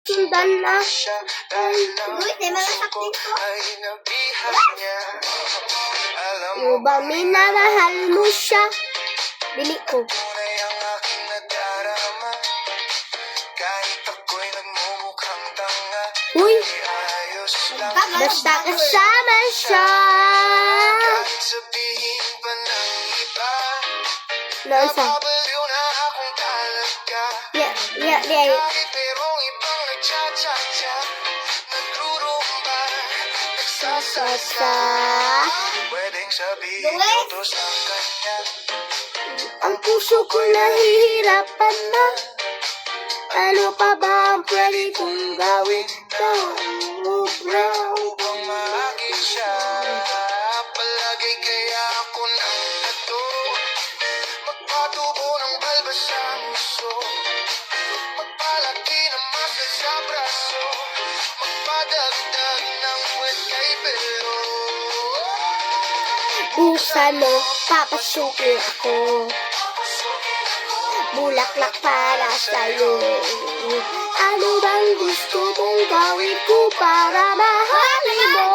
Sundan na. Uy, may mga saktin ko. Yung bang minamahal mo siya? Dili ko. Uy! Basta kasama siya. Nasa? Yeah. Sa ang puso ko nahihirapan na. Ano pa ba ang pwede kong gawin? Sobra upang maagin siya. Palagi kaya ako nang nato. Magpatubo ng balbas sa puso. Magpalaki ng muscle sa braso. Magpadagdag ng puwet kay Belo. Buksan mo, papasukin ako. Bulaklak para sa'yo. Ano bang gusto mong gawin ko para mahalin mo?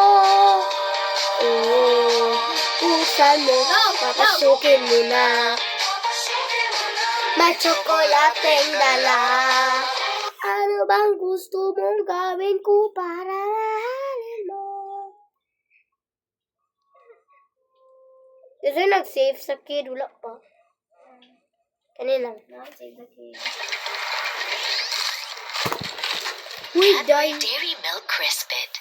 Buksan mo, papasukin mo na. May tsokolateng dala. Ano bang gusto mong gawin ko para mahalin mo? Kasi nag-save sa kid, wala pa. Kanina. Save the kid. Uy, At Day. may Dairy Milk Crispet.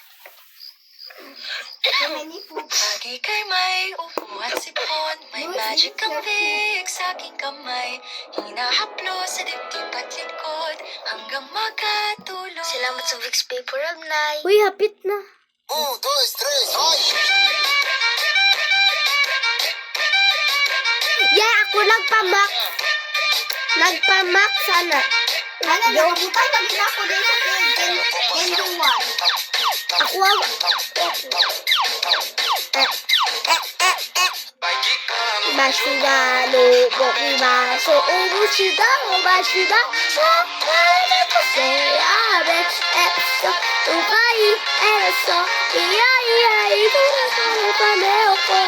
Manipod. Lagi kay may upuan sipon, may magic ang big sa aking kamay. Hinahaplo sa dibdib at likod, hanggang makatulog. Salamat sa Vicks Paper Rub, Nay. Uy, hapit na. 1, 2, 3, ay! Yeah, ako nagpamak. Nagpamak sana. Ano, nakabutan na din ako din sa Gen 1. Ako ang... Bashida no bokimasu obushida obashida sakana kose abe epso ukai eso iya ito na sana pameo ko.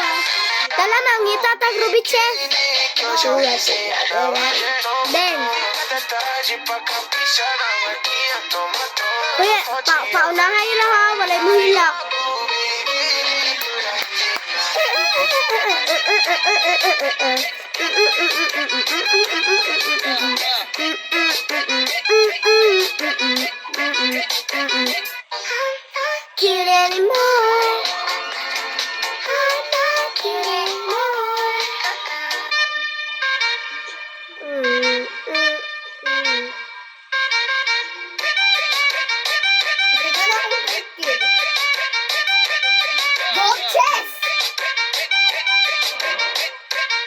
Dala nang itatag Rubiche. Ben. Kuya, paunahay na ha, walay mo hilak. Cute anymore. I'm not cute anymore. Hindi na akong great kid. Gold chest!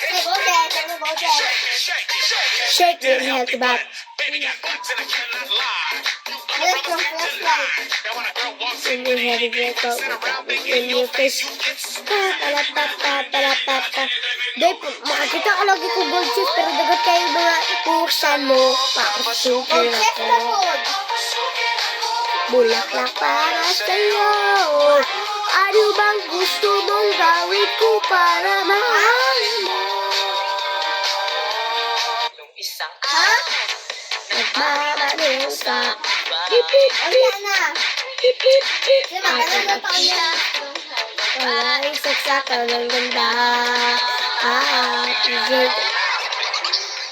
Hey, gold chest! Ano gold chest? Shake your healthy back. Good from flashlight. In your head, break out in your face. Day, makakita ka lagi ko gold chest, pero dagat kayo mga buksan mo. Papasukin Gold chest na ako. gold. Bulaklak para sa'yo. Ano bang gusto mong gawin ko para mahalin mo? Ha? Nagmamaniw sa Wala na. Di ba, ganun na taon niya. Wala isaksak ng ganda.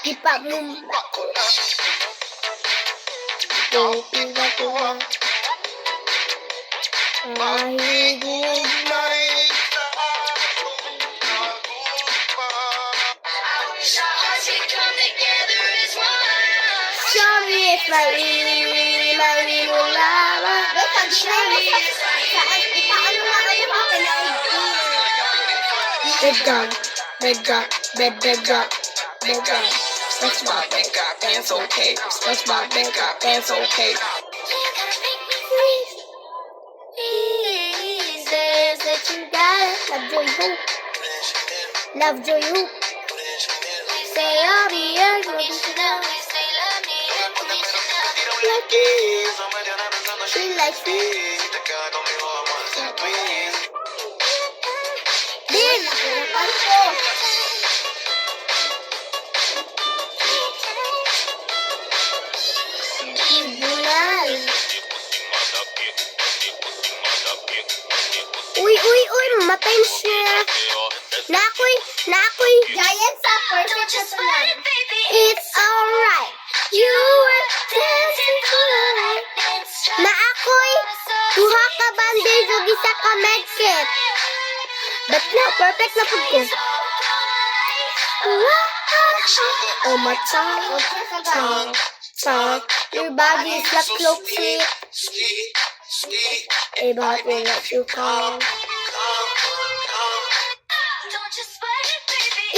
Ipa mo ako. Tuwa. Mahigit na. Show me if my wala. Wait, pag ginay mo sa ipaano na kayo ha, Bed drop. Touch my bed, God, that's okay. Touch my bed, God, that's okay. Please, says that you got it. Love joy hope. Say I'll be yours, unconditional. Say love me unconditional. Like this. like me. Din! Hirapan ko. Bulan. Uy, matay siya. Nakoy. Giant supper. It's alright. You were dancing to the light. Na ako'y duha ka bandage ug isa ka medkit. But now, perfect na pud ko. Oh my tongue. Your body is like cloak sweet. About me let you come.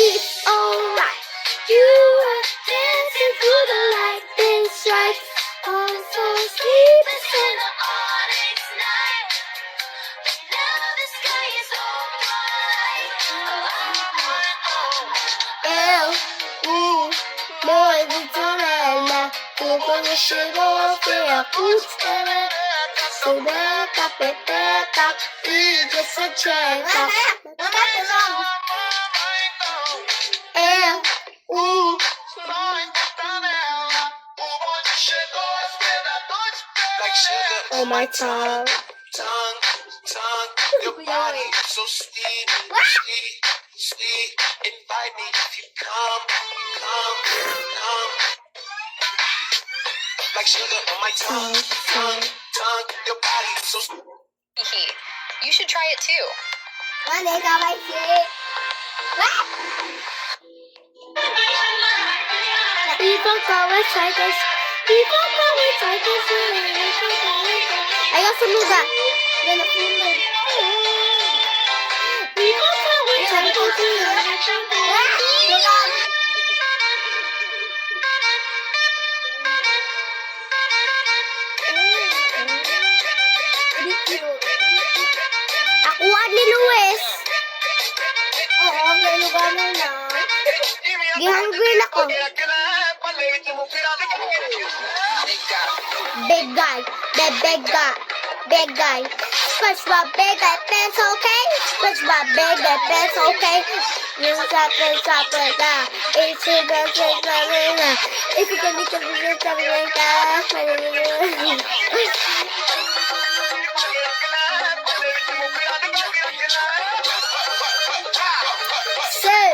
It's alright. You are dancing through the light. Things right. All so sleep and sing. More than time. People should all feel good. Sube, pepeta, y just a check. Mama, tulong. Like sugar Oh my tongue. Your body so sweet. Invite me if you come. Like sugar on my tongue. Your body so sweet. You should try it too. Mane, kamay si. People go with cycles. Ayaw sumuga. People go with Akuan ni Luis. Oo, may lugar na na. Gihangry na ko. Big guy. SpongeBob, big guy, pants okay? SpongeBob, big guy, pants okay? You chopper, da. It's a good thing, if you can be something like that. Sir.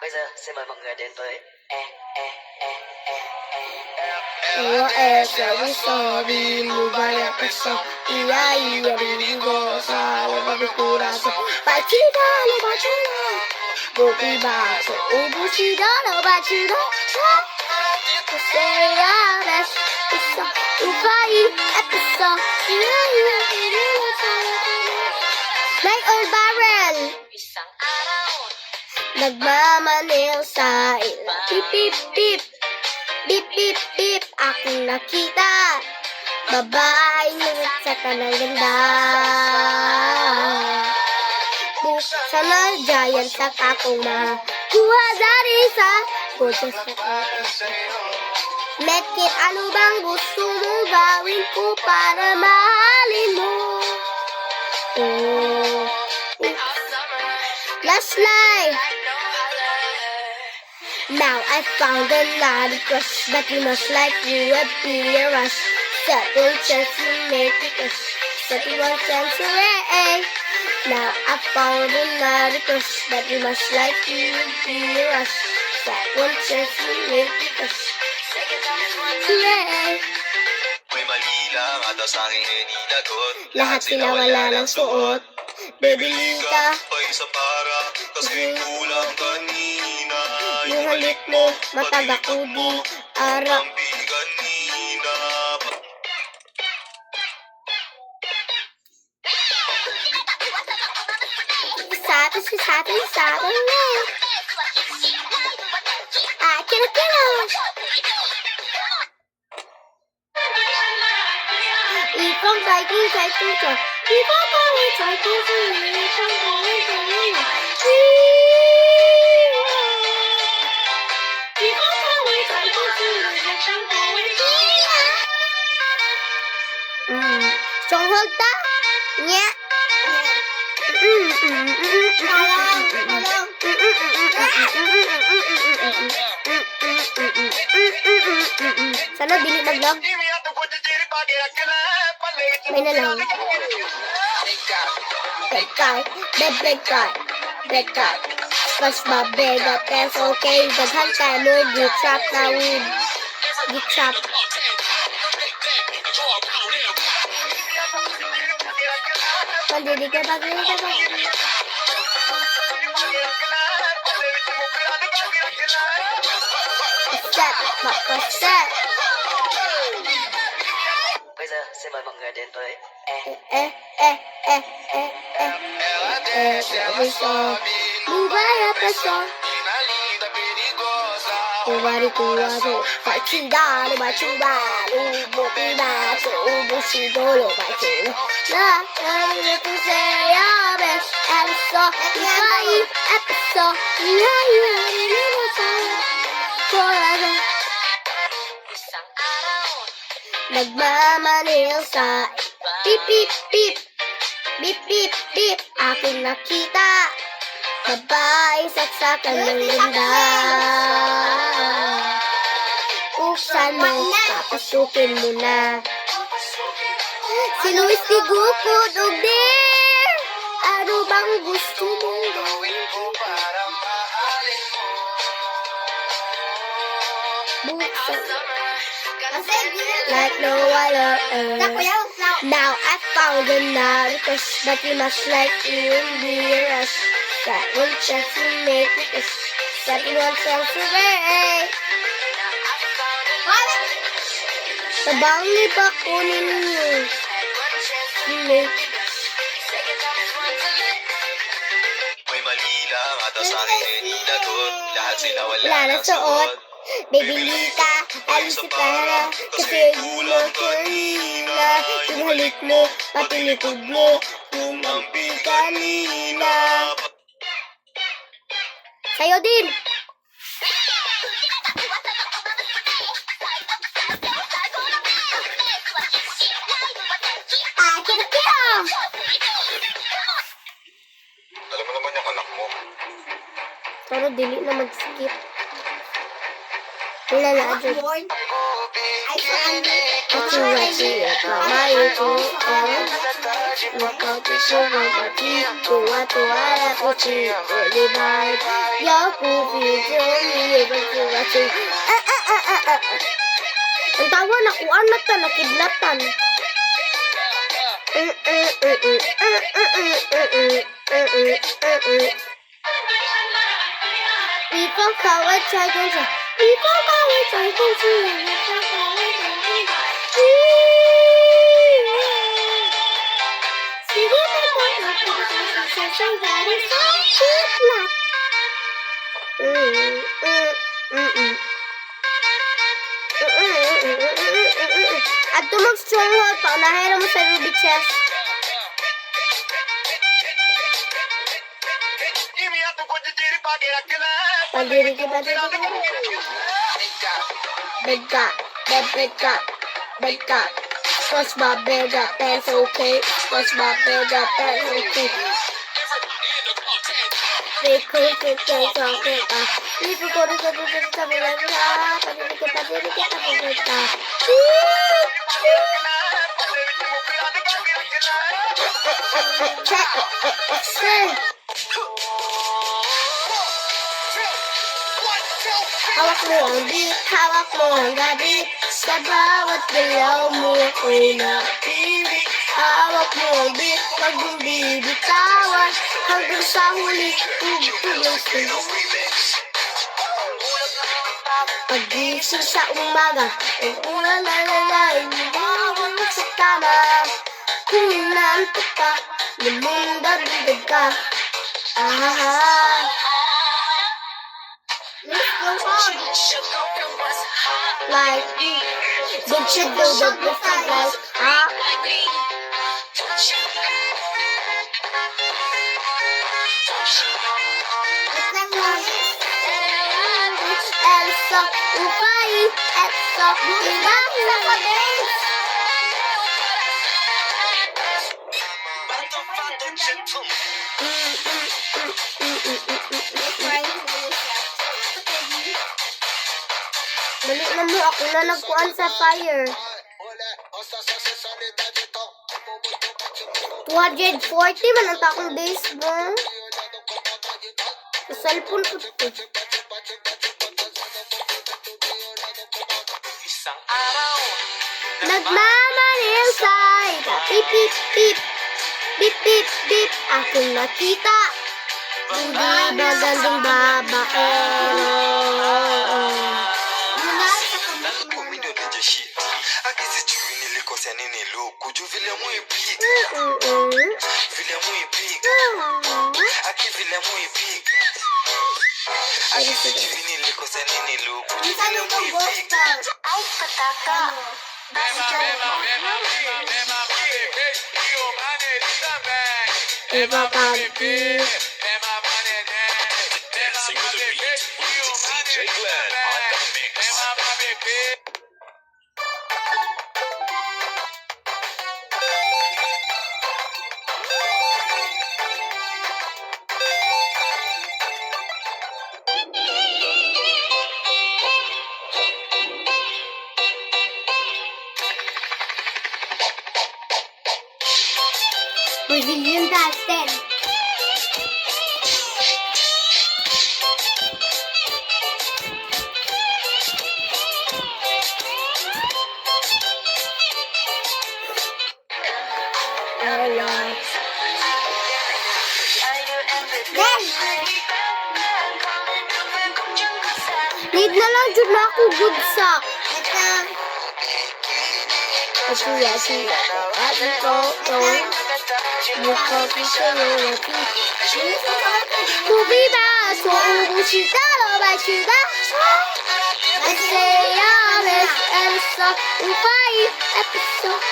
Bây giờ xin mời mọi người đến với Sabi, lugar ya peso, iya, bigo, sale, babi, corazón. Bachida, lo bachida, bobi, baso, ubushida, lo bachida. Seya, bes, isa, ubai, episo, iya, like old barrel. Nagmamanil sa ila, pip, pip, pip. Bip, bip, bip, akong nakita. Babae sa kanang ganda. Sana giant sa kakong makuha dari sa kotse sa Medkit, ano bang gusto mo gawin ko para mahalin mo? Oh, last life. Now I found another crush, but you must like you would be a rush. Second chance to make it crush, second one chance to away. Now I found another crush, but you must like you would be a rush. Second chance to make it crush, hooray! May mali lang at sa aking nilinagot. Lahat sila wala ng suot. Bibili ka, pa isa para kasi kulang kanina. yung halik mo, matagak ko di arap. Kanina. Sa atin na. Kilo. Ikong cycle ka. Ikong power cycle ka. Stronghold ta? Nya. Sana dili nag-vlog. May na lang. Bad guy, bad guy. Cause my bed up, that's okay. Daghan ka mo, get trap na wood. Get trap. Pandili ka ba? Set, set. Bây giờ xin mời mọi người đến với Nagmamanil sa beep beep beep beep beep beep aking nakita babae saksakan ng ganda buksan mo papasukin mo na si Luis Tigupod o dear ano bang gusto mong gawin ko para mahalin mo buksan like no other. Now I found another crush, but you must like you and be a rush. That one chance to make me kiss, that one chance to break. Tabangi ba kunin mo? Make May mali lang at sa akin ay lagot. Lahat sila wala wala na ng suot. suot. Bibili ka, alis si para kasi gulang kanina. Yung halik mo, pati likod mo, kumampi kanina. Sa'yo din! Kira-kira! Alam mo naman yung anak mo. Pero dili na mag-skip. Wala na dyan. Ako wasi at mamayo ko. Wakaw to sugar pati. Tuwa-tuwa na ko si Olivay. Yaku fito ni Yaku wasi. Ang tawa na kuan na ta, nakidlatan. Ikaw kawat sa gansa. Ikaw kawat sa gansa. Sige na po sa sangari sa kitlat. At tumag stronghold pa, nahira mo sa Ruby chest. Pandiri kita bed got. Push my bed up, that's okay. Push my bed up, that's okay. They could get things on it. If you go to the hawak mo ang beat, hawak mo ang gabi. Sa bawat galaw mo ako'y nakilig. Hawak mo ang beat, wag mong bibitawan. Hanggang sa huli, tugtog ng sunog. Pag-gising sa umaga, ang ulan na lalay, bawal sa kama. Kung nanto ka, lumundad-dad ka. Like, don't you do the different like, Elsa, upay, Elsa, ilang sa kabis. na nagkuhan sa fire. 240 man ang takong days, bro. Sa cellphone ko to. Isang araw Nagmamanil sa ika. Pip, pip, pip. Pip, pip, pip. Aking nakita. Hindi magandang babae. Nalikuwa minyo deja shit Akizi chui nilikosea nini luku Juu vile muipik Vile muipik Aki vile muipik Akizi chui nilikosea nini luku Juu vile muipik Ay, pataka. Eva Pagki. Dancing with the beat DJ Glenn on the mix Brazilian Dance. Need na lang dyan na ako good sa. Asiya. Mukha ko sa'yo Kubiba, so ubusita, lobashita. Aseyames, elsa, upay, episode.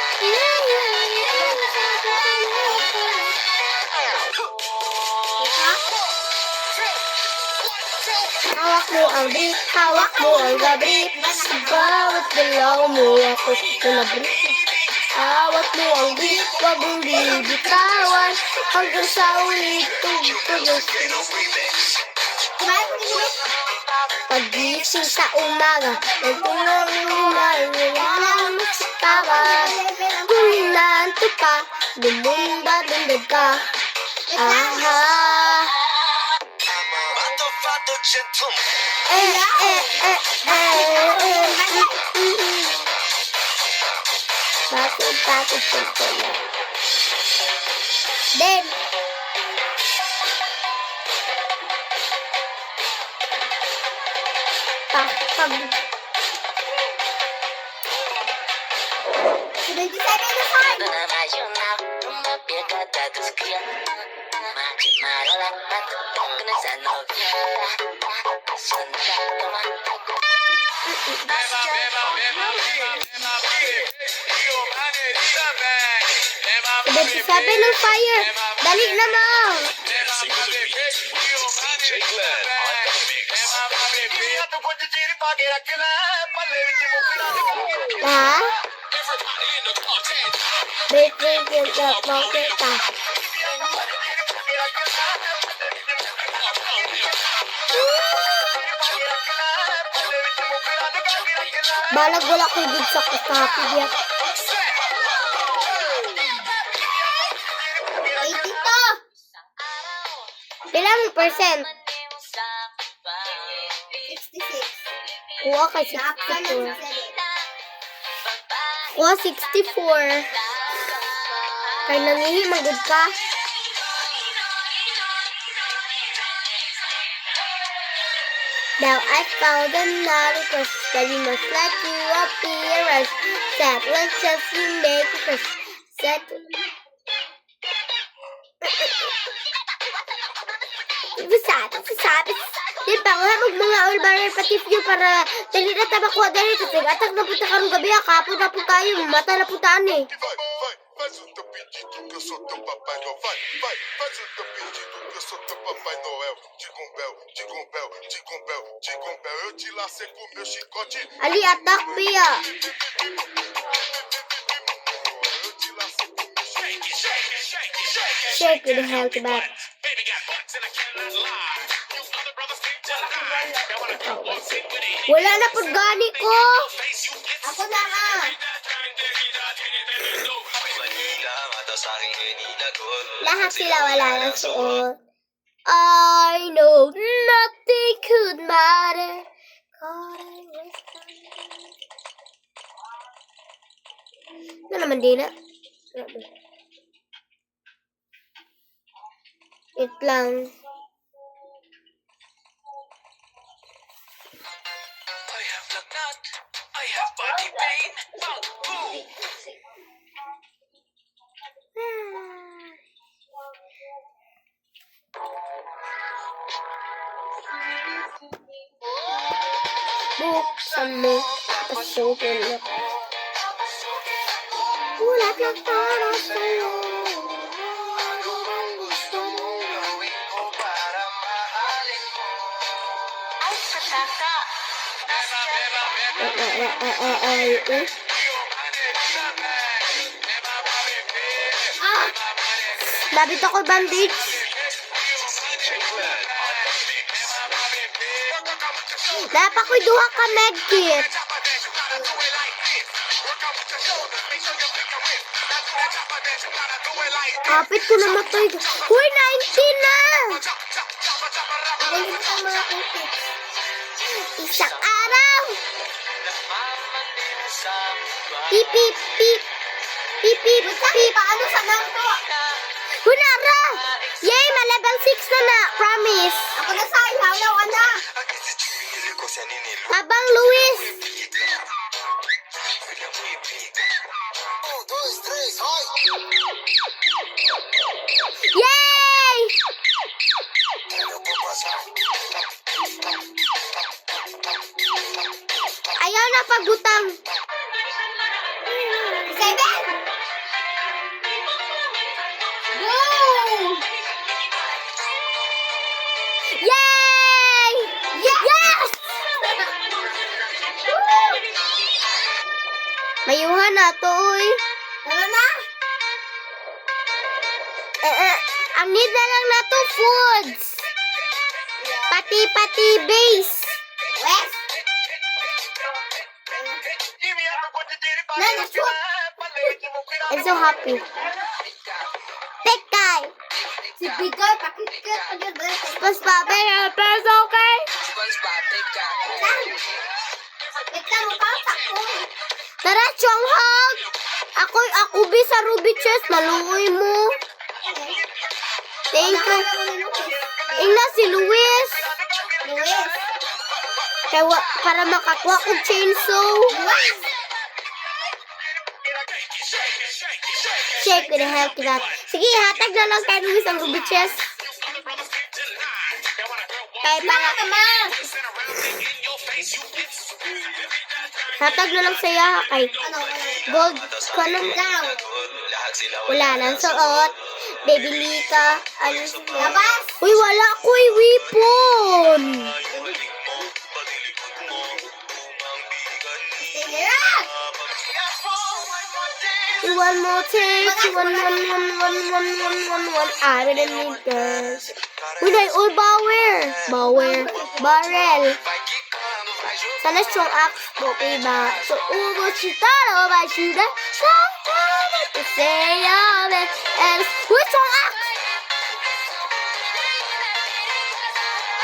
Hawak mo ang beat, hawak mo ang gabi. Bawat galaw mo ako na beat. Hawak mo ang beat, wag mong bibitawan. Hanggang sa ulit, tugtugos. Pagising sa umaga, nagtulong na iwanan mo sa tawa. Kung inaanto pa, dumundad ka. Aha. Mato gentleman Bakit siyempre. Then, sabi ng fire. Dali na mo. Dancing with the beat DJ Glenn on the mix Ha? Wait, kita. Balag wala ko din sa kapi diya. Ay, dito. Ilang percent? 66. Kuha ka 64. Kuha 64. Kaya nangihi, magod ka. Now I found another crush, but you must let you up be a rush. That let's just make a crush. Set. Sabi. Di ba nga mga all-barrel pati few para dali na tabakuha dali. Kasi atak na punta karong gabi. Kapon na po tayo. Mata na puntaan eh. Faz o teu pedido que eu sou teu Papai Noel. Faz o teu pedido que eu sou teu Papai Noel. Diga um bel, diga um bel, diga um bel, diga um bel. Eu te lacei com meu chicote. Ali, atak piya. Eu te lacei com meu chicote. Shake the hell to back. Baby got butts and I cannot lie. You other brothers can't deny. Now when I come on scene with it, Wala na po gani ko. face you Ako na nga. Manila, mata sa aking Manila, tol. Lahat sila wala ng suot. I know nothing could matter. God, I was ano naman din na? Wait lang. I have lagnat, I have body pain. Boom! Buksan mo, pasukin ako. Ulat lang para sa'yo. Gusto mong gawin ko para mahalin mo. Ay, pataka. Labit ako bandage. Dapat ko'y duha ka medkit. Kapit ko na matay. Uy, 19 na! Ako yung mga kutik. Isang araw! Pip, pip, pip. Pip, pip, pip. Paano sa nang to? Hunara! Yay, ma-level 6 na na. Promise. Ako na sa ilaw, ana. Akisichu nilikosa nini lu. Abang Luis. Vile muy big. Yay! Ayaw na pagbutang. 7! Go! Yay! Yes! Mayuhan na to, uy. Tara na! Ang need na lang na to, foods. Pati base. West! Nana, shoot! I'm so happy. Tekay. Si Bigay, pakikit. Mas babay ang peso, okay? Ito mo pa sa ko. Tara, Chonghog. Ako sa Ruby Chest. Maluoy mo. Thank you. Ingna si Luis. Luis! Kaya para makakuha ko chainsaw. Shake with the help of that. Sige, hatag na lang kay Luis ang Ruby Chest. Kaya para hatag na lang saya kay gold ko lang daw. Wala nang suot. Baby ka. Ano Labas! Uy, wala ko'y weapon. Tira! You one more take. You one. I really need this. Uy, na all Barrel. Sana strong axe mo, iba. So, ubos ba siya? To say all that. And, uy, strong axe!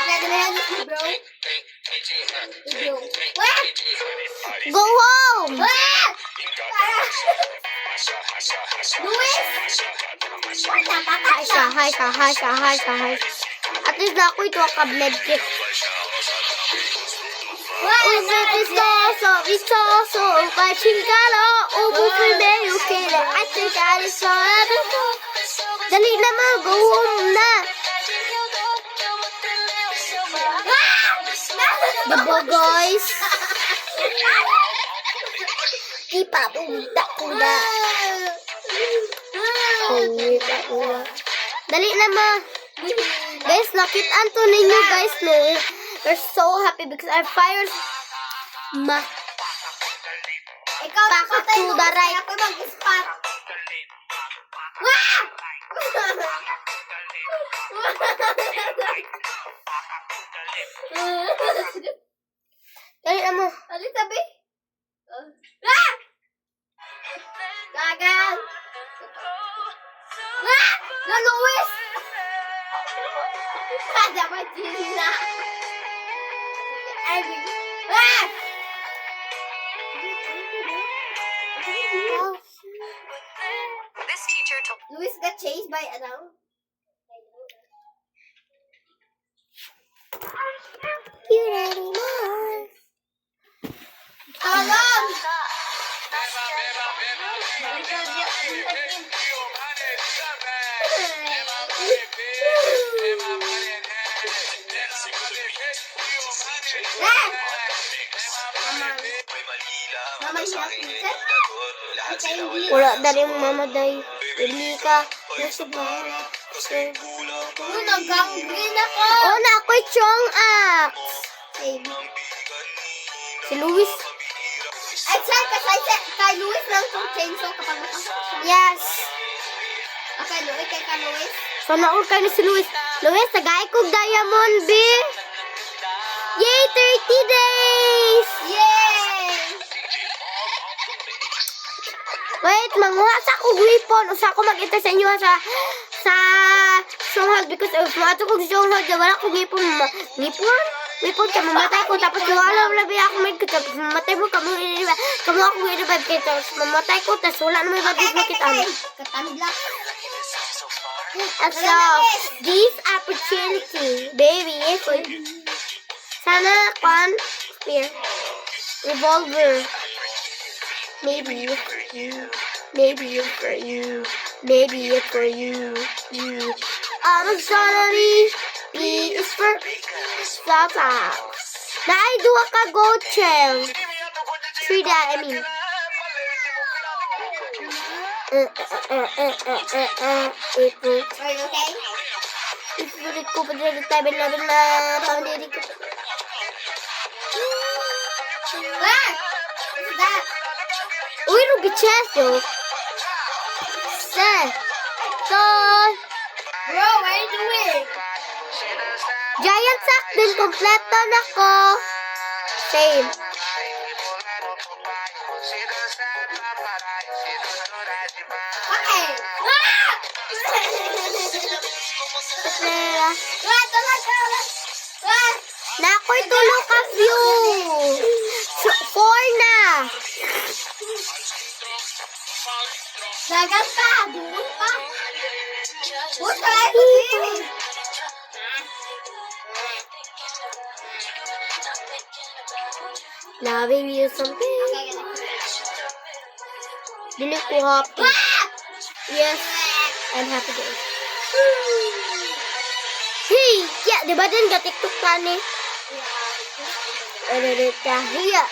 Naganahan si bro. Bro. What? Go home! What? Luis! Hi siya. At least na ako ito ang medkit. Vistoso, pachingalo, ubufime, ukele, atingkali sa before. Dali naman, go home na. Diba, guys? Ipapunta ko na. Dali naman. Guys, nakitaan to ninyo, guys, no? We're so happy because our fires Ikaw back na to the right. Ako mag-spot. Wah! Dali naman. Ano sabi? Ah! Gagal! Ah! No, Luis! Dapat yun na. Ah! This teacher told Luis got chased by ano? Cute animals. Tolong! Mama siya, pizza? Wala dari yung mama day. Bili ka. Nasa bahay. Nag-gangrene ako. Oh, na ako'y chong axe. Si Luis. Ay, saan ka? Kay Luis lang itong chainsaw kapag nakasakit. Yes. Okay, Luis. Kay ka, Luis. So, naul ka ni si Luis. Luis, tagay kong diamond, B. Yay, 30 days! Yay! Wait, manguha sa akong weapon. Usa ako mag-enter sa inyo sa stronghold because if mato kong stronghold, wala akong weapon. Weapon ka, mamatay ko. Tapos wala labi ako may kita. Mamatay mo, kamu ako i-revive kita. Mamatay ko, tapos wala na may bagay mo kita. Katamblak. And so, this opportunity, baby, is for sana, spear, revolver. Maybe it's for you. Maybe it's for you. Maybe it's for you. I'm sorry. B is for Sasa. Naidua ka gold shell. 3 that, I mean. Are you okay? Ipulit ko pa dyan ang tabi namin na pangdirig ko. Where? What's that? Uy, ruby chest, yo. So, bro, what are you doing? Giant sack din, kompleto na ko. Same. Okay. Nakoy tulo ka view. 4 na. Dagat pa, buot pa. Buot pa, loving you something. Dili ko happy. Yes, I'm happy today. Hey, yeah, di ba din ka-tiktok ka ni? Hiya.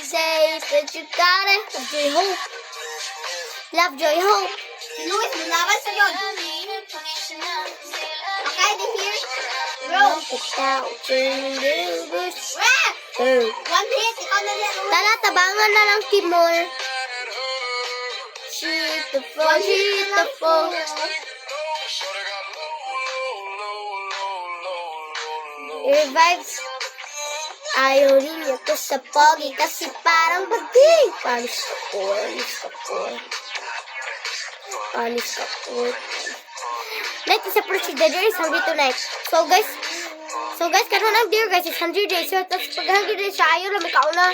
Say that you got it. Joy hope. Love, joy, hope. Luis, malaban sa yun. Okay, di here. Bro. It's out. Turn the bush. One hit, ikaw na yan. Tala, tabangan na lang, Timor. Shoot the fall. Revives. Ayaw rin ito sa pogi kasi parang bagay. Panis ka po. Night is a procedure is hungry tonight. So guys, karoon ang dear guys, it's 100 days. So tapos pag 100 days siya, ayaw lang may kauna.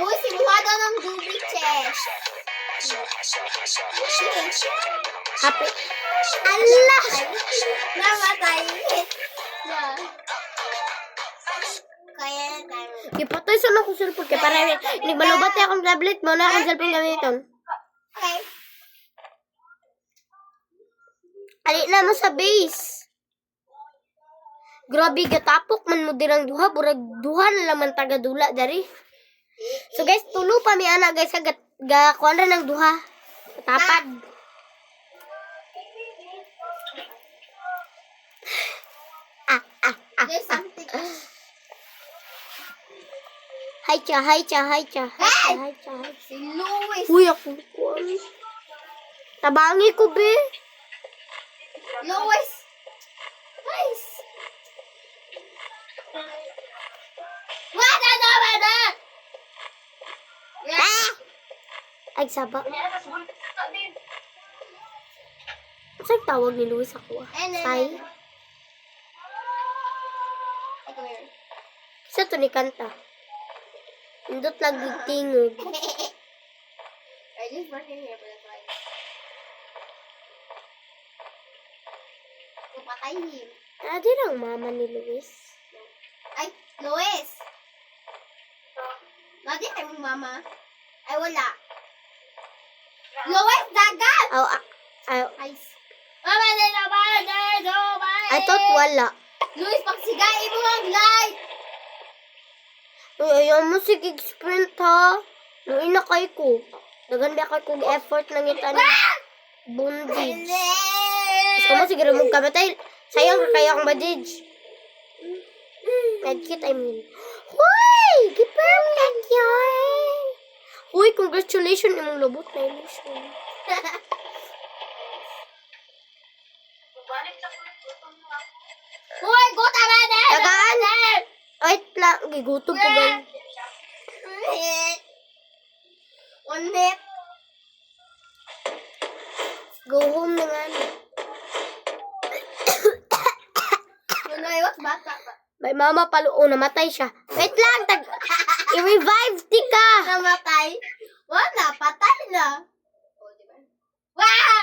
Luis, sinuha daw ng dubi chest. Happy. Allah! Namatay. Kaya tayo. Ipatay sa akong cellphone kaya para nagbalubat na akong tablet mo na akong cellphone gamiton. Okay. Ali na mo sa base. Grabe gatapok man mo dirang duha, burag duha na laman taga-dula dari. So guys, tulo pa mi ana guys ga kuan ra ng duha. Tapad. There's something. Hi cha. Si Luis. Uy, ako kuan. Tabangi ko be. Lois. Guys. Wala na. Ah! Ay, saba. Saan tawag ni Luis ako? Say? Ay, come here. Sa to ni kanta. Indot lagi tingog. I just working here for the time. Napatay him. Adi lang mama ni Luis. Ay, Lois! Lagi kay mong mama. Ay, wala. Lois, dagat! Aw, Guys. Mama, I thought wala. Luis, pagsigay mo ang light! Uy, ayaw mo sige sprint ha. Luin na kay ko. Naganda kay kong effort ng itan. Bondage. Gusto mo siguro mong kamatay. Sayang ka kaya kong badage. Medkit, I mean. Hoy! Gi-perfect yan! Uy, congratulations imong lobot na illusion. Uy, guta ba na? Tagaan! Wait lang, gigutom ko ba? Unit. Go home na nga. Lunayot, bata ba? May mama palo. Oh, namatay siya. Wait lang, i-revive di ka. Namatay? Wala, patay na. O, diba? Wah!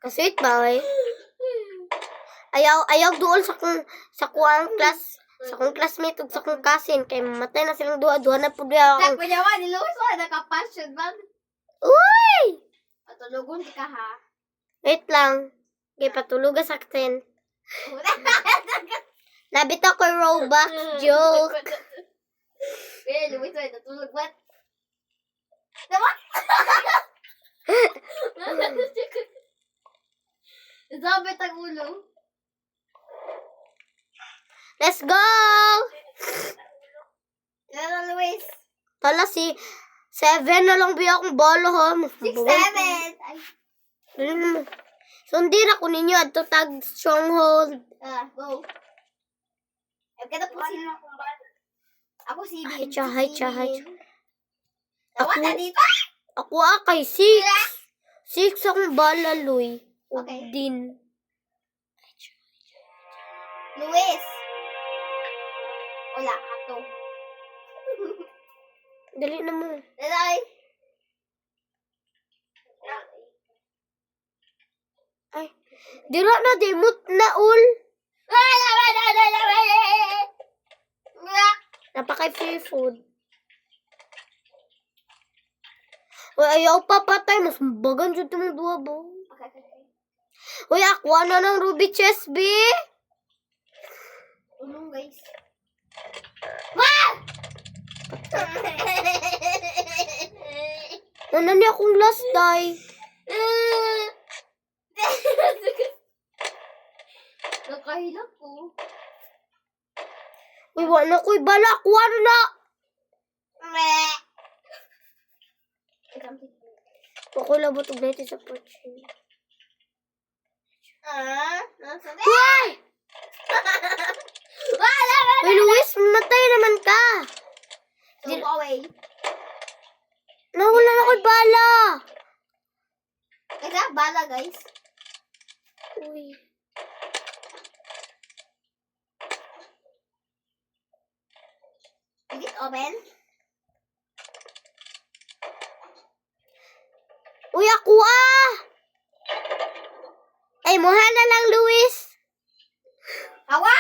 Kasweet ba, eh? Ayaw doon sa kuang class, sa kong classmate ug sa kong cousin kay mamatay na silang duha na pud Tak, ako. panyawa, ni Luis, wala nakapasyon ba? Uy! Patulugon ka ha. Wait lang. Kay patulog sa akin. Nabit ako Robux joke. Eh, Luis, wala natulog ba? Diba? Sabit ang ulo. Let's go! Pero Luis, Tala si 7 na lang biya akong balo ha. 6, 7. Ay, So, hindi na ko ninyo at tag stronghold. go. Ay, kada po si... Ako si Hi, Bin. cha, hi, cha, hi. Tawa na dito. Ako kay 6. 6 akong bala, Luy. Okay. Din. Luis. Wala, ato. Dali na mo. Lalay. Ay, dira na, demot na, ul. Napakay free food. Uy, ayaw papatay. Mas bagan dyan itong duwa ba? Uy, aqua na ng Ruby Chess, B. Ulong, guys. Ano niya akong last die? Nakahilak ko. Uy, wala ko'y bala. Aqua na. Ako labot og natin sa portion. Uy! Uy, Luis, matay naman ka. Go away. Nawala na ko'y bala. Kaya bala, guys. Uy. Is it open? Uy, ako Ay, muha na lang, Luis. Hawa!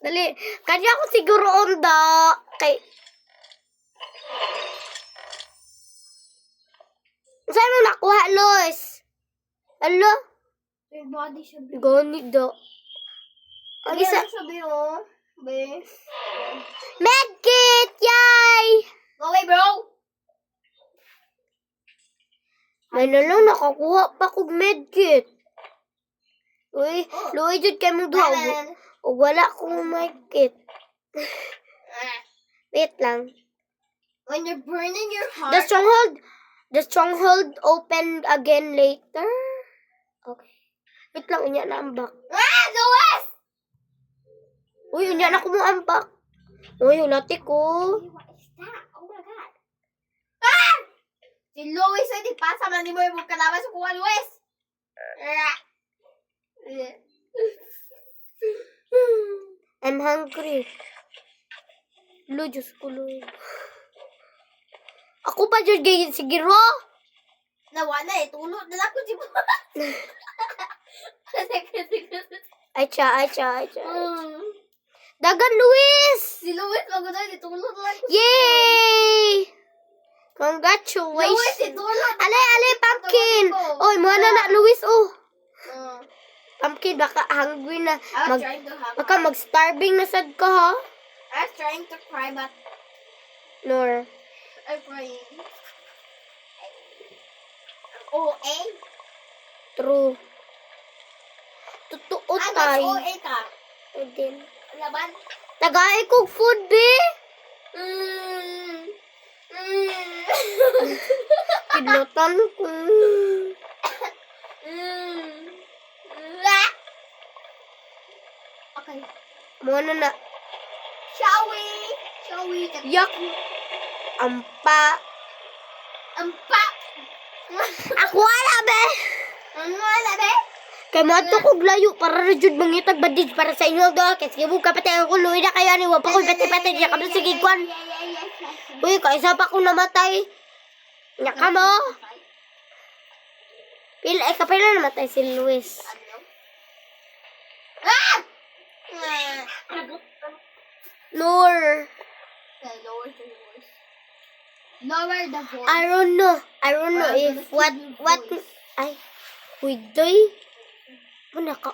Dali. Kanya ako siguro onda. Kay... Saan mo nakuha, Luis? Alo? Your body should be... Gani do. Ang isa... sabi, oh. Be. Medkit! Yay! Go away, bro! May na lang nakakuha pa kong medkit. Uy, luwi jud kay mong duha. O wala akong medkit. Wait lang. When you're burning your heart... The stronghold. The stronghold open again later. Okay. Wait lang, unya na ambak. Louis! Uy, unya na ko mo ambak. Uy, ulati ko. What is that? Oh my God. Ah! Si Louis ay di pasa man ni mo yung kalaban sa kuha, Louis. I'm hungry. Lo, Diyos ko, Lo. Ako pa, Diyos, gayin si Giro. Nawa na eh. Tulog na lang ko si mo. Ay, cha. Dagan, Luis! Si Louis, magod na. Tulog na lang ko. Yay! Congratulations. Louis, itulog. Alay, pumpkin. Oy, mo na, Luis, oh. Uh, Pumpkin, baka hungry na. I was trying to have Baka mag-starving na sad ka, ha? I was trying to cry, but Nor. I'm crying. OA? True. Totoo Ano, tayo. OA ka? Din. Laban? Tagay kong food, be. Kidlotan ko. Okay. Muna na. Shall we? Yak. Ampa. Ampa! Ako wala, be. Ano wala, be? Kay mato kog layo para na jud mangitag badid para sa inyo do. Kasi mo kapatay ako luwi na kayo ani wa pa ko pati-pati diya kabla sige kwan. Uy, kaisa pa ko namatay. Nya ka mo. Kapila namatay si Luis. Ah! Nor. Okay, lower the voice. Lower the voice. I don't know if what ay huidoy. Muna ka.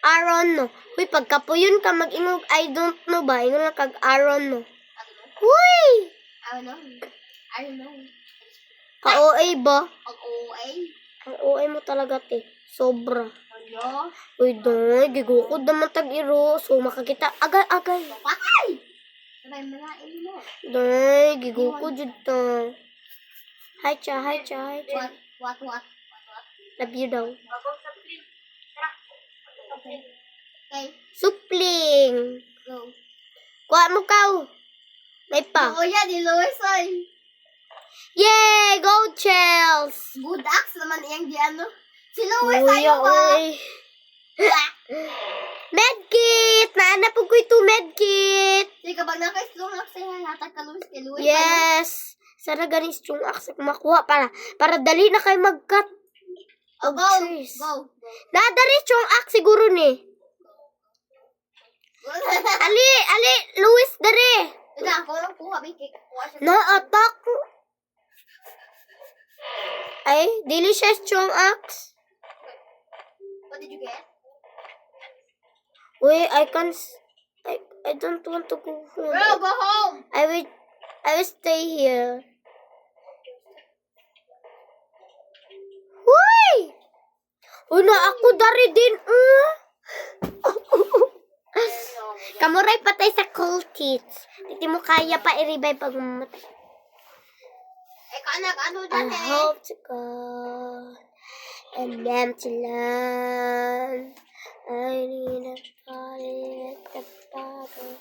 I don't know. Uy, pagkapuyon ka mag-ingog, I don't know ba? Ingon lang kag I don't know. Uy! I don't know. Ka-OA ba? Ang OA? Ang OA mo talaga, te. Sobra. Ano? Uy, doy, gigukod naman tag-iro. So, makakita. Agay. Patay! Sabay malain mo. Doy, gigukod yun to. Hi, cha. What? Love you daw. Okay, Supling. go. Kuha mo kaw. May pa. Oo yan, ni Louis ay. Yay! Go, Chels! Good axe naman iyang di ano. Si Louis Uy, ayaw ba? oy. Medkit! Naanap ko ito, medkit! Sige, kapag naka-strong axe yan, hatag ka Louis kay Louis. Yes! Sana galing strong axe makuha para dali na kayo mag-cut. Oh, go. Cheers. Go. Nadari strong axe siguro ni. Ali, Luis, dari. Ito, ako lang kuha, Biki. Kuha siya. Na-attack. Ay, dili siya strong axe. What did you get? Wait, I don't want to go home. Bro, go home. I will stay here. Hoy! Una ako dari din. Kamuray patay sa cold teeth. Hindi mo kaya pa i-revive pag mamatay. Ano I dyan eh? hope to God an empty land. I need a body at the bottom.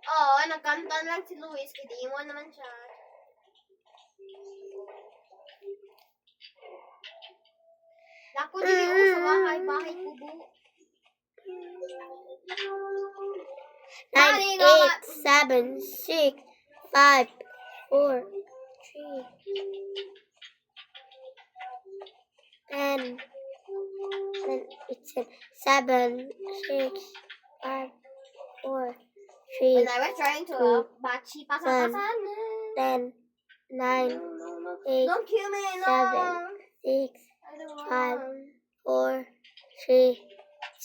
Oo, nagkanta lang si Luis. Kadiwan naman siya. Naku, dili ko sa bahay kubo. 9, 8, 7, 6, 5, 4, 3, 10, 7, 6, 5, 4, 3, When I was trying to bachi pasan. 10, 9, 8, Don't kill me, no. 7, 6, I don't 5, want. 4, 3,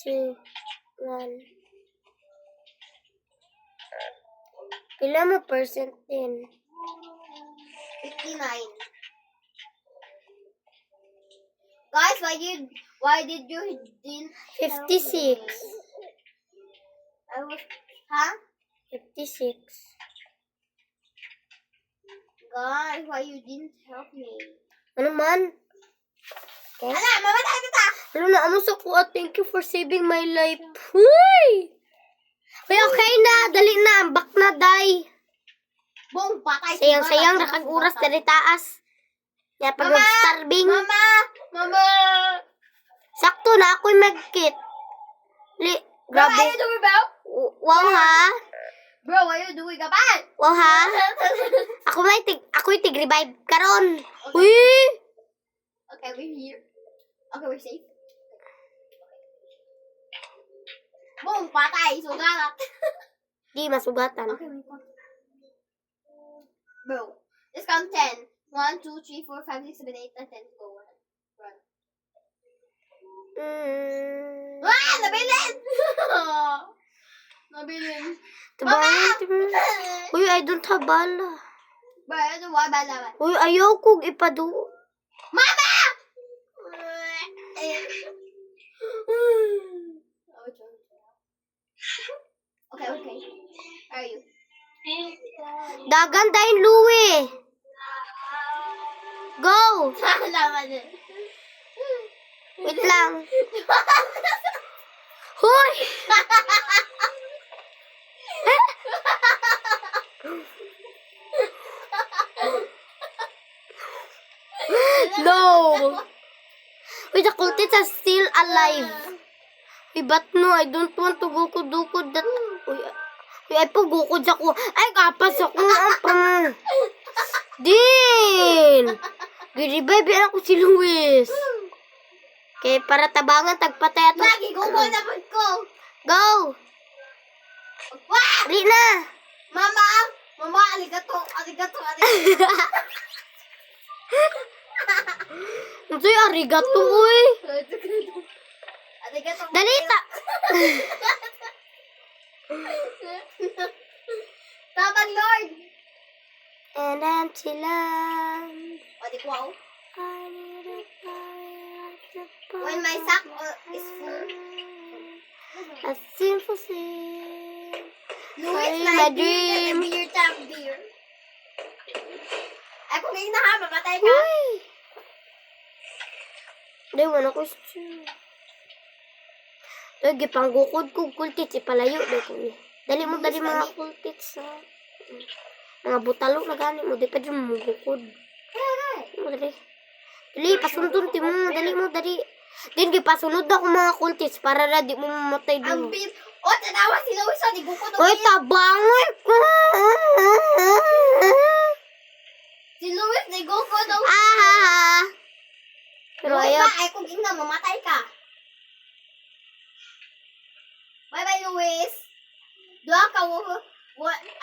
2, 1. Pila mo percent din? 59. Guys, why did you didn't 56. I was Ha? 56. Guys, why you didn't help me? Ano man? Okay. Ala, mamatay kita! Ano na, ano sa kuha? Thank you for saving my life. Huy! Uy, okay na. Dali na. Back na, day. Bong, patay. Sayang-sayang, nakag-uras na rin taas. Kaya pag Mama! starving, Mama! Mama! sakto na ako'y mag-kit. Bro, Grabe. what you doing, bro? Wow, ha? Bro, what you doing, kapan? Wow, ha? Ako'y tig-revive karon. Uy! Okay, we're here. Okay, we're safe. Bong, patay. Sugarat. Di masugatan. Okay, wait. Bro, let's count 10. 1, 2, 3, 4, 5, 6, 7, 8, 9, 10. Go, run. Ah! Nabilin! Nabilin. Diba? Uy, I don't have bala. Bro, ano ba? Bala. Uy, ayaw kong ipadu. Mama! Okay, okay. Where are you? Dagan tayong Louie. Go! Laman din. Wait lang. Hoy! No! Wait, the cultists are still alive. Uy, but no, I don't want to gukod-dukod that. Uy, ay pagukod ako. Ay, kapas ako nga. Din! Gi-revive ako si Luis. Okay, para tabangan, tagpatay ato. Lagi, gugo na po ko. Go! Wah! Dali na! Mama! Mama, aligato. Aligato, aligato. Ito'y arigato, uy. Aligato. Dali ta! Tabang, Lord. And empty land. O, di ko ako. I need a fire at the When my sack is full. A simple thing. Louis, Ay, my my dream. dream. Beer, tap, beer. Ay, kung na ha, mamatay ka. Uy! Dahil wala ko siya. Dahil gipanggukod ko kultits. Ipalayo dahil ko ni. Dali mo dali mga kultits ha. Mga butalo na gani mo. Di pa dyan mo gukod. Mo dali. Dali, pasundon ti mo. Dali mo, dali. Din, gipasunod ako mga kultits para na di mo mamatay Ang doon. beer. O, tanawa si Louis, o, di ko ko Uy, tabangoy ko! Si Louis, di ko ko daw. Ah! Pero Louis ayaw. ba, ay kung ina, mamatay ka. Bye-bye, Louis. Doa ka,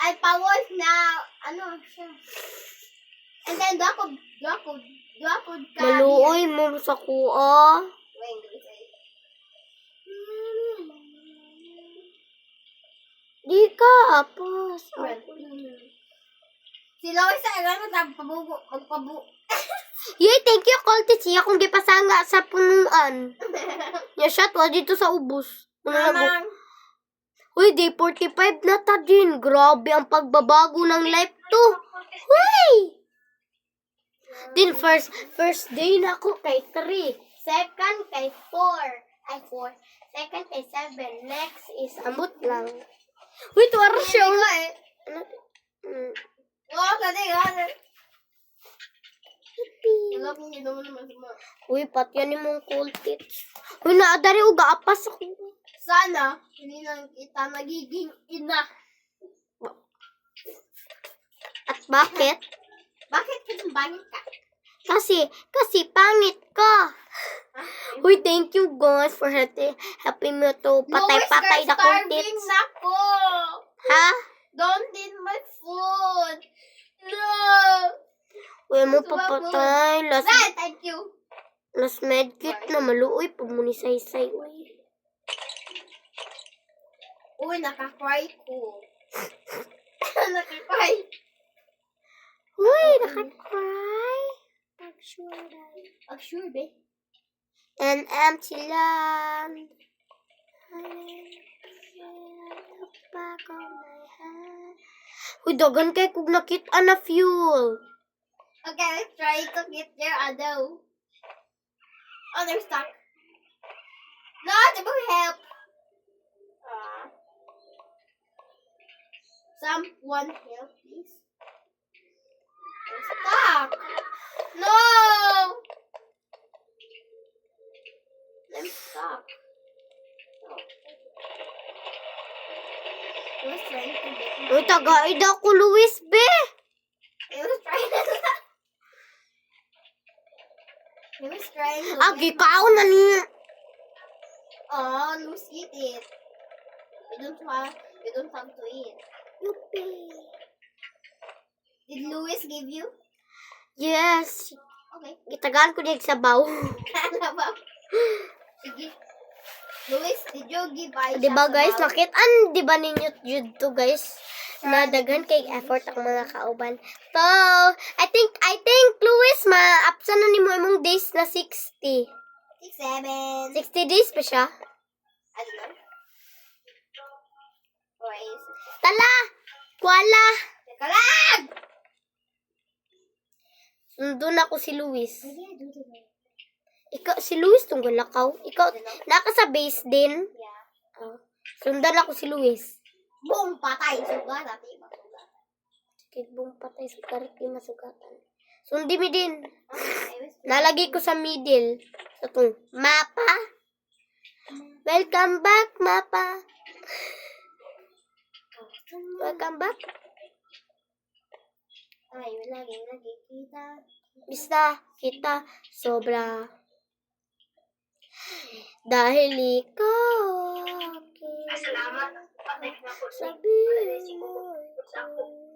ay pawol na, ano siya. And then, doa ko ka. Maluoy mo sa kuha. Wait, Louis, ay. Di ka, apos. Si Louis, ay gano'n, magpabu. Yay, thank you, kultits. Iya kung gipasanga sa punuan. Ya, shot, wa dito sa ubos. Mamang. Uy, day 45 na ta din. Grabe ang pagbabago ng life to. Uy! Din, first day na ako kay 3. Second kay 4. Ay, 4. Second kay 7. Next is ambot lang. Uy, tuwara siya. Ano? Oo, kasi gano'n. Wala kong ginawa naman sa mga. Uy, patyan ni mong kultits. Uy, naadari o gaapas ako. Sana, hindi lang kita nagiging ina. At bakit? Bakit kitang bangit ka? Kasi pangit ka. Uy, thank you guys for helping me to patay-patay na starving kultits. na ko. Ha? Don't eat my food. No. Uy, mo Gusto ba papatay. Right, thank you. Last medkit na maluoy. Pagmunisaysay. Uy. Uy, nakakry ko. Nakakry. Uy, nakakry. Sure, babe. An empty land. back on my hand. Uy, dagan kay kung nakita na fuel. Okay, let's try to get there, Ado. Oh, they're stuck. No, Jabo, help. Someone help, please. They're stuck. No! I'm stuck. Oh. He was trying to get me. Uy, taga-ida ko, Luis, be. He was trying to... He was trying to... Agi kao na niya. Oh, Luz, eat it. You don't have to eat. Yuppie. Did Louis give you? Yes. Okay. Gitagaan ko niya sa baw. Ano ba? Sige. Louis, did you give Aisha Di ba guys, sabaw? nakitaan, di ba ninyo yun to guys? Nadagan kay effort ang mga kauban. So, I think, Luis, ma-upsa na ni mo imong days na 60. 6, 7. 60 days pa siya. Ano ba? Or is it? Tala! Kuala! Teka lang! Sundon ako si Luis. Ay, yeah, do it. Ikaw, si Luis tong galakaw. Ikaw, naka sa base din. Yeah. Oh. Sundan ako si Luis. Boom! Patay! Suga natin. Masuga. Kibong patay sa karit di masugatan. Sundi mi din. Okay, Nalagay ko sa middle. Sa itong mapa. Welcome back, mapa. Welcome back. Ay, lagi kita. Basta, kita, sobra. Dahil ikaw akin. Salamat. Sabihin mo.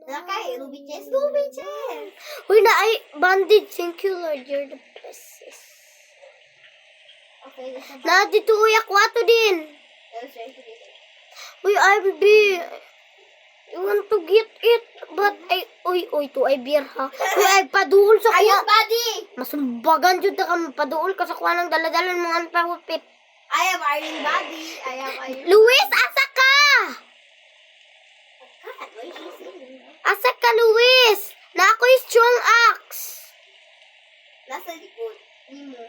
Nakay, Ruby Chess. Ruby Chess! Uy, na ay bandage. Thank you, Lord. You're the best. Okay, this is Na, dito uy, akwato din. Uy, I'm be. I want to get it. But, uy, to ay beer ha. Uy, ay paduol sa kuha. Ayun, buddy! Masumbagan dyan ka paduol ka sa kuha ng daladalan mga pahupit. I am Iron Buddy. I am Iron... Luis, asa ka? God, why is she singing? Asa ka, Luis? Na ako yung strong axe. Nasa likod. Nimo.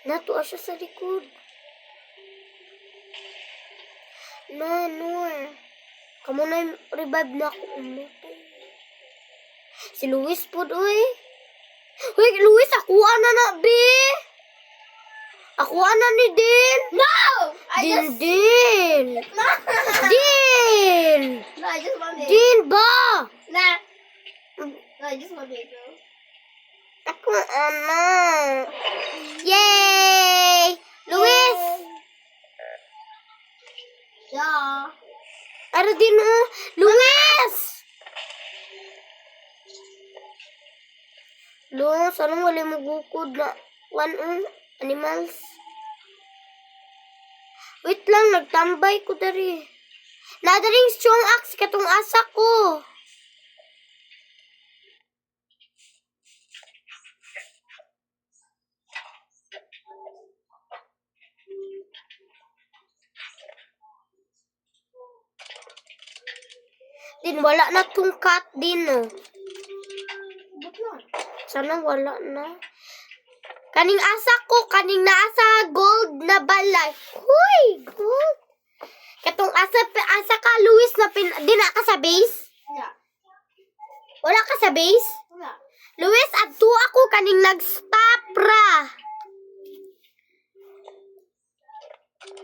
Natuwa siya sa likod. No. Kamu na yung revive na ako. Si Luis po, uy. Uy, Luis, akuha na, be. Akuha na ni Din. No! Din. No, I just want it. Din ba? Nah. No, I just want it, bro. Ako, ano. Yay! Luis! Yeah. Ano din mo? Luis! Luis, anong wala mo gukod na animals? Wait lang, nagtambay ko dari. Nadaring strong axe katong asa ko. Din, wala na tong cat din, oh. Ba't lang? Sana wala na. Kaning asa ko, kaning nasa gold na balay. Huy, gold. Katong asa ka, Luis, na di na ka sa base? Yeah. Wala ka sa base? Wala. Luis, adto ako kaning nag-stop ra.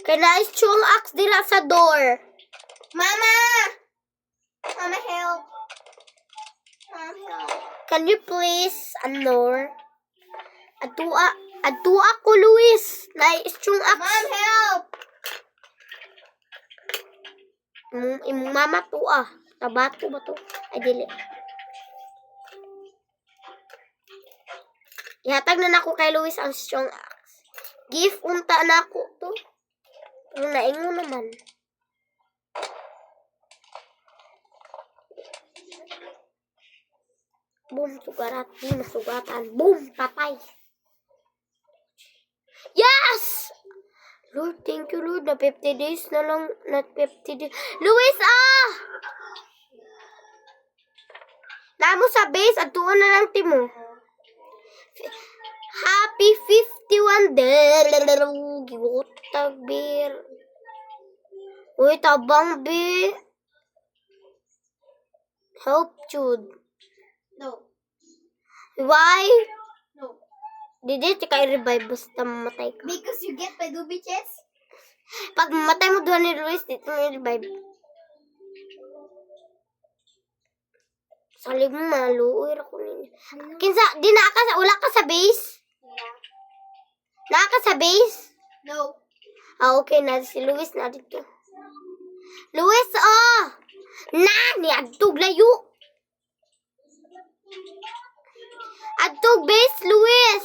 Kaya na strong axe dira sa door. Mama! Mama, help. Mama, help. Can you please, adto ako, Luis. Na strong axe. Mom, help! Imong mama tua. Tabato ba to? Ay, dili. Ihatag na nako kay Luis ang strong axe. Give unta na ako to. Pero naingo naman. Boom, sugarat. Di nasugatan. Boom, patay. Yes! Lord, thank you, Lord. Na 50 days na lang. Not 50 days. Luis, Namo sa base. Atuon na lang, Timo. Happy 51 day. Gigutag, bir. Uy, tabang, bi. Help, Jude. No. Why? No. Didi, tsaka i-revive basta mamatay ka. Because you get Padubi chest? Pag mamatay mo doon ni Luis, dito mo i-revive. Salig mo, maluoy ako ninyo. Kinsa, di wala ka sa base? Yeah. Naa ka sa base? No. Okay na, si Luis na dito. Luis, ni adtog layo. Adtog base, Luis.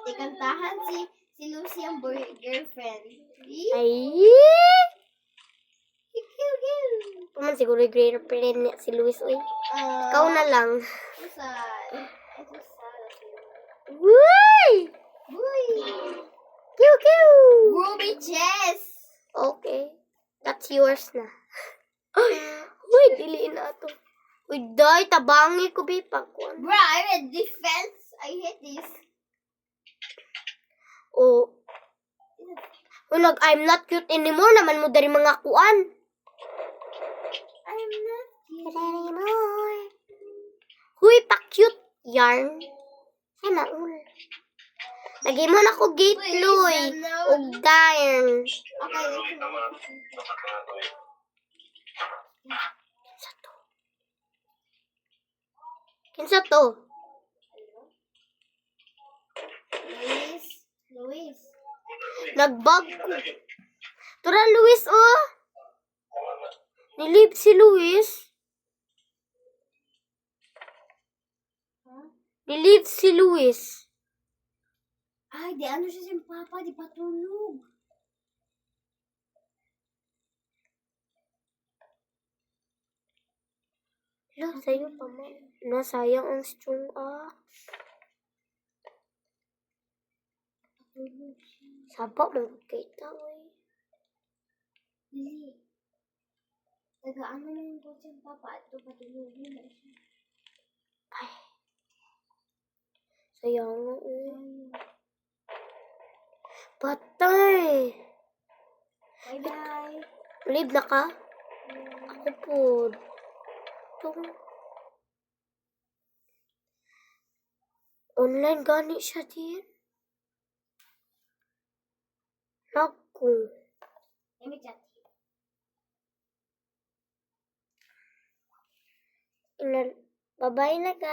Ikantahan si Lucy ang girlfriend. See? Ay. Paman siguro greater friend niya si Luis, uy. Ikaw na lang. So sad. It's so sad. Uy! Uy! Kiw, kiw! Ruby chest! Okay. That's yours na. Uy, dili na to. Uy, day, tabangi ko, be, pagkuhan. Bruh, I read defense. I hate this. Oh. I'm not cute anymore naman mo dari mga kuan. I'm not cute anymore. Huy, pa-cute yarn. Sana ul. Lagi mo na ko gate, Wait, Loy. sana Og darn. Okay, let's go. Kinsa to? Kinsa to? Luis. Nagbag ko. Tura, Luis, Nilip si Luis. Nilip si Luis. Ay, di ano siya si Papa, di patulog. Lo, sa'yo pa mo. Nasayang ang strong Saba, magkita, uy. Dili. Taga ano na yung kotse ng Papa, ito patulogin na siya. Ay. Sayang nga, uy. Patay. Bye-bye. Live na ka? Ako po. Online gani siya din. Naku. Let me chat. Bye-bye na, guys.